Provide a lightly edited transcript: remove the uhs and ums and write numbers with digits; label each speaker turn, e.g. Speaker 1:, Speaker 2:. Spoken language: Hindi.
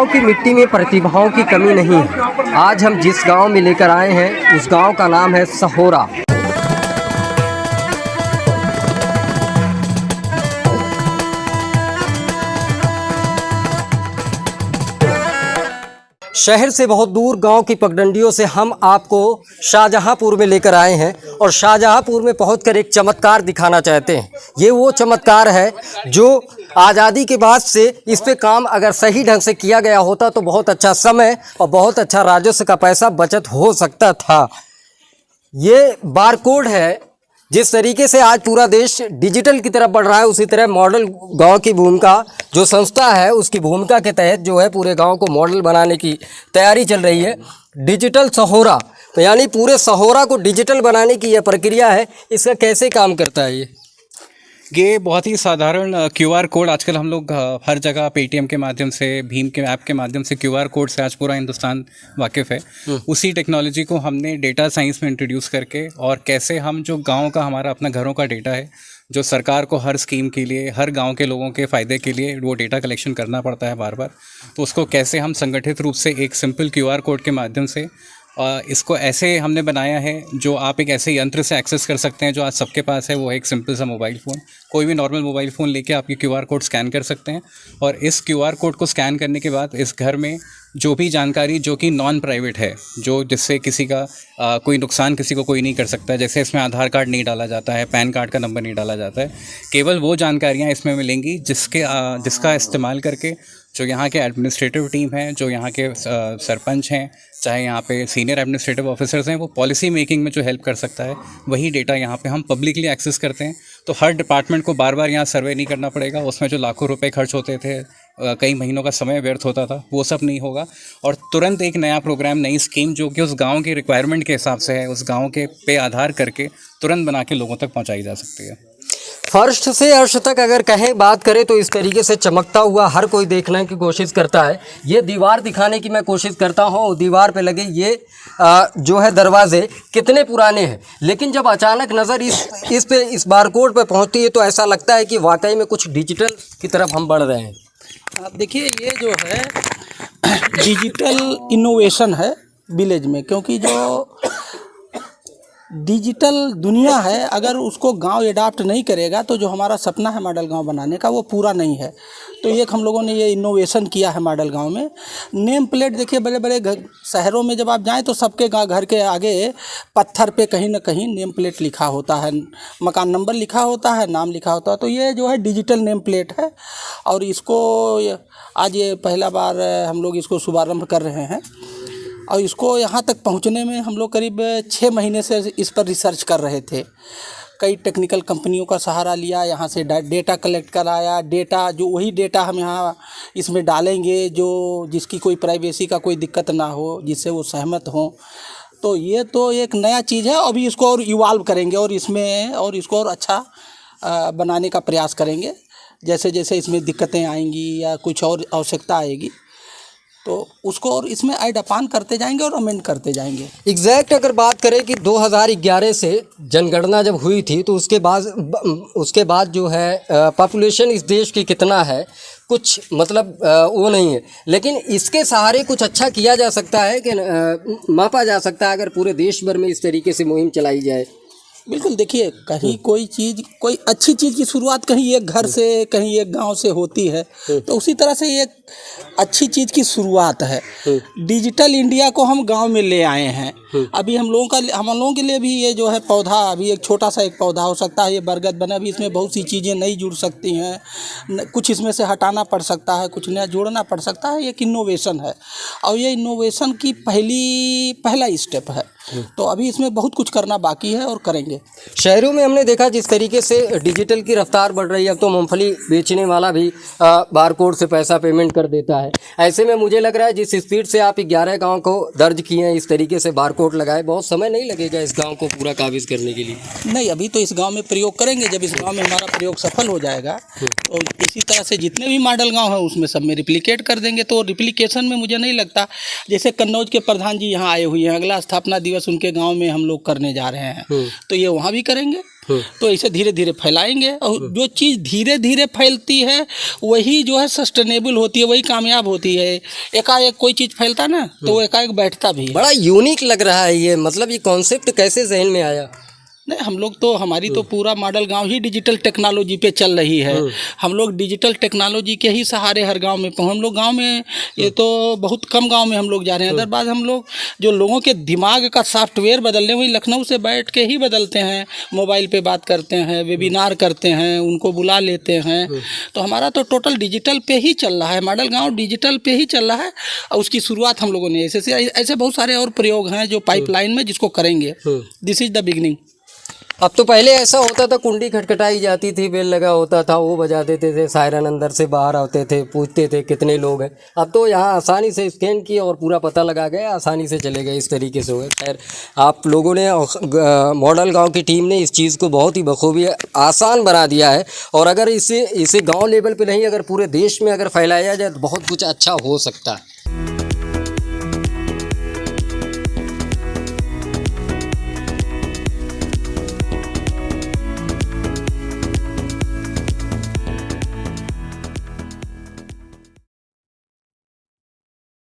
Speaker 1: गांव की मिट्टी में प्रतिभाओं की कमी नहीं है। आज हम जिस गांव में लेकर आए हैं उस गांव का नाम है सहोरा। शहर से बहुत दूर गांव की पगडंडियों से हम आपको शाहजहांपुर में लेकर आए हैं और शाहजहांपुर में पहुंचकर एक चमत्कार दिखाना चाहते हैं। ये वो चमत्कार है जो आज़ादी के बाद से इस पे काम अगर सही ढंग से किया गया होता तो बहुत अच्छा समय और बहुत अच्छा राजस्व का पैसा बचत हो सकता था। ये बारकोड है। जिस तरीके से आज पूरा देश डिजिटल की तरफ बढ़ रहा है, उसी तरह मॉडल गांव की भूमिका जो संस्था है उसकी भूमिका के तहत जो है पूरे गांव को मॉडल बनाने की तैयारी चल रही है। डिजिटल सहोरा, तो यानी पूरे सहोरा को डिजिटल बनाने की यह प्रक्रिया है। इसका कैसे काम करता है
Speaker 2: ये बहुत ही साधारण क्यूआर कोड आजकल हम लोग हर जगह पेटीएम के माध्यम से, भीम के ऐप के माध्यम से क्यूआर कोड से आज पूरा हिंदुस्तान वाकिफ़ है। उसी टेक्नोलॉजी को हमने डेटा साइंस में इंट्रोड्यूस करके और कैसे हम जो गांव का हमारा अपना घरों का डेटा है जो सरकार को हर स्कीम के लिए, हर गांव के लोगों के फ़ायदे के लिए वो डेटा कलेक्शन करना पड़ता है बार बार, तो उसको कैसे हम संगठित रूप से एक सिंपल क्यूआर कोड के माध्यम से इसको ऐसे हमने बनाया है जो आप एक ऐसे यंत्र से एक्सेस कर सकते हैं जो आज सबके पास है। वो है एक सिंपल सा मोबाइल फ़ोन। कोई भी नॉर्मल मोबाइल फ़ोन लेके आप ये क्यूआर कोड स्कैन कर सकते हैं और इस क्यूआर कोड को स्कैन करने के बाद इस घर में जो भी जानकारी जो कि नॉन प्राइवेट है, जो जिससे किसी का कोई नुकसान किसी को कोई नहीं कर सकता, जैसे इसमें आधार कार्ड नहीं डाला जाता है, पैन कार्ड का नंबर नहीं डाला जाता है, केवल वो जानकारियाँ इसमें मिलेंगी जिसका इस्तेमाल करके जो यहाँ के एडमिनिस्ट्रेटिव टीम है, जो यहाँ के सरपंच हैं, चाहे यहाँ पे सीनियर एडमिनिस्ट्रेटिव ऑफिसर्स हैं, वो पॉलिसी मेकिंग में जो हेल्प कर सकता है वही डेटा यहाँ पे हम पब्लिकली एक्सेस करते हैं। तो हर डिपार्टमेंट को बार बार यहाँ सर्वे नहीं करना पड़ेगा। उसमें जो लाखों रुपए खर्च होते थे, कई महीनों का समय व्यर्थ होता था, वो सब नहीं होगा और तुरंत एक नया प्रोग्राम, नई स्कीम जो कि उस गाँव की रिक्वायरमेंट के हिसाब से है, उस गाँव के पे आधार करके तुरंत बना के लोगों तक पहुँचाई जा सकती है।
Speaker 1: फर्स्ट से अर्श तक अगर कहें बात करें तो इस तरीके से चमकता हुआ हर कोई देखने की कोशिश करता है। ये दीवार दिखाने की मैं कोशिश करता हूँ। दीवार पे लगे ये जो है दरवाजे कितने पुराने हैं, लेकिन जब अचानक नज़र इस बारकोड पे पहुँचती है तो ऐसा लगता है कि वाकई में कुछ डिजिटल की तरफ हम बढ़ रहे हैं।
Speaker 3: आप देखिए, ये जो है डिजिटल इनोवेशन है विलेज में, क्योंकि जो डिजिटल दुनिया है अगर उसको गांव अडाप्ट नहीं करेगा तो जो हमारा सपना है मॉडल गांव बनाने का वो पूरा नहीं है। तो एक हम लोगों ने ये इनोवेशन किया है मॉडल गांव में। नेम प्लेट देखिए, बड़े बड़े शहरों में जब आप जाएं तो सबके घर के आगे पत्थर पे कहीं ना कहीं नेम प्लेट लिखा होता है, मकान नंबर लिखा होता है, नाम लिखा होता है। तो ये जो है डिजिटल नेम प्लेट है और इसको आज ये पहला बार हम लोग इसको शुभारंभ कर रहे हैं और इसको यहाँ तक पहुँचने में हम लोग करीब 6 महीने से इस पर रिसर्च कर रहे थे। कई टेक्निकल कंपनियों का सहारा लिया, यहाँ से डेटा कलेक्ट कराया। डेटा जो वही डेटा हम यहाँ इसमें डालेंगे जो जिसकी कोई प्राइवेसी का कोई दिक्कत ना हो, जिससे वो सहमत हों। तो ये तो एक नया चीज़ है। अभी इसको और इवॉल्व करेंगे और इसको और अच्छा बनाने का प्रयास करेंगे। जैसे जैसे इसमें दिक्कतें आएंगी या कुछ और आवश्यकता आएगी तो उसको और इसमें ऐड अपान करते जाएंगे और अमेंड करते जाएंगे।
Speaker 1: एग्जैक्ट अगर बात करें कि 2011 से जनगणना जब हुई थी तो उसके बाद जो है पॉपुलेशन इस देश की कितना है कुछ मतलब वो नहीं है, लेकिन इसके सहारे कुछ अच्छा किया जा सकता है कि मापा जा सकता है अगर पूरे देश भर में इस तरीके से मुहिम चलाई जाए।
Speaker 3: बिल्कुल, देखिए कहीं कोई अच्छी चीज़ की शुरुआत कहीं एक घर से, कहीं एक गांव से होती है, तो उसी तरह से एक अच्छी चीज़ की शुरुआत है। डिजिटल इंडिया को हम गांव में ले आए हैं। अभी हम लोगों के लिए भी ये जो है पौधा, अभी एक छोटा सा एक पौधा हो सकता है, ये बरगद बना, अभी इसमें बहुत सी चीज़ें नहीं जुड़ सकती हैं, कुछ इसमें से हटाना पड़ सकता है, कुछ नया जोड़ना पड़ सकता है। एक इनोवेशन है और ये इनोवेशन की पहला स्टेप है। तो अभी इसमें बहुत कुछ करना बाकी है और करेंगे।
Speaker 1: शहरों में हमने देखा जिस तरीके से डिजिटल की रफ्तार बढ़ रही है, अब तो मूंगफली बेचने वाला भी बारकोड से पैसा पेमेंट कर देता है। ऐसे में मुझे लग रहा है जिस स्पीड से आप 11 गांव को दर्ज किए हैं, इस तरीके से बारकोड लगाए, बहुत समय नहीं लगेगा इस गांव को पूरा काबिज करने के लिए।
Speaker 3: नहीं, अभी तो इस गांव में प्रयोग करेंगे। जब इस गांव में हमारा प्रयोग सफल हो जाएगा तो इसी तरह से जितने भी मॉडल गाँव हैं उसमें सब में रिप्लिकेट कर देंगे। तो रिप्लिकेशन में मुझे नहीं लगता, जैसे कन्नौज के प्रधान जी यहाँ आए हुए हैं, अगला स्थापना दिवस उनके गाँव में हम लोग करने जा रहे हैं, तो ये वहाँ भी करेंगे। तो ऐसे धीरे धीरे फैलाएंगे, और जो चीज़ धीरे धीरे फैलती है वही जो है सस्टेनेबल होती है, वही कामयाब होती है। एकाएक कोई चीज़ फैलता ना तो वो एकाएक बैठता भी है।
Speaker 1: बड़ा यूनिक लग रहा है ये, मतलब ये कॉन्सेप्ट कैसे जहन में आया?
Speaker 3: नहीं, हम लोग तो हमारी तो पूरा मॉडल गांव ही डिजिटल टेक्नोलॉजी पे चल रही है। हम लोग डिजिटल टेक्नोलॉजी के ही सहारे हर गांव में हम लोग गांव में, ये तो बहुत कम गांव में हम लोग जा रहे हैं। अदरवाइज हम लोग जो लोगों के दिमाग का सॉफ्टवेयर बदलने, वही लखनऊ से बैठ के ही बदलते हैं। मोबाइल पे बात करते हैं, वेबिनार करते हैं, उनको बुला लेते हैं। तो हमारा तो टोटल डिजिटल पे ही चल रहा है, मॉडल गाँव डिजिटल पे ही चल रहा है। और उसकी शुरुआत हम लोगों ने ऐसे बहुत सारे और प्रयोग हैं जो पाइपलाइन में जिसको करेंगे। This is the beginning.
Speaker 1: अब तो पहले ऐसा होता था, कुंडी खटखटाई जाती थी, बेल लगा होता था, वो बजा देते थे, सायरन अंदर से बाहर आते थे, पूछते थे कितने लोग हैं। अब तो यहाँ आसानी से स्कैन किया और पूरा पता लगा गया, आसानी से चले गए, इस तरीके से हो गए। खैर, आप लोगों ने, मॉडल गांव की टीम ने इस चीज़ को बहुत ही बखूबी आसान बना दिया है। और अगर इसे गांव लेवल पे नहीं, अगर पूरे देश में अगर फैलाया जाए तो बहुत कुछ अच्छा हो सकता है।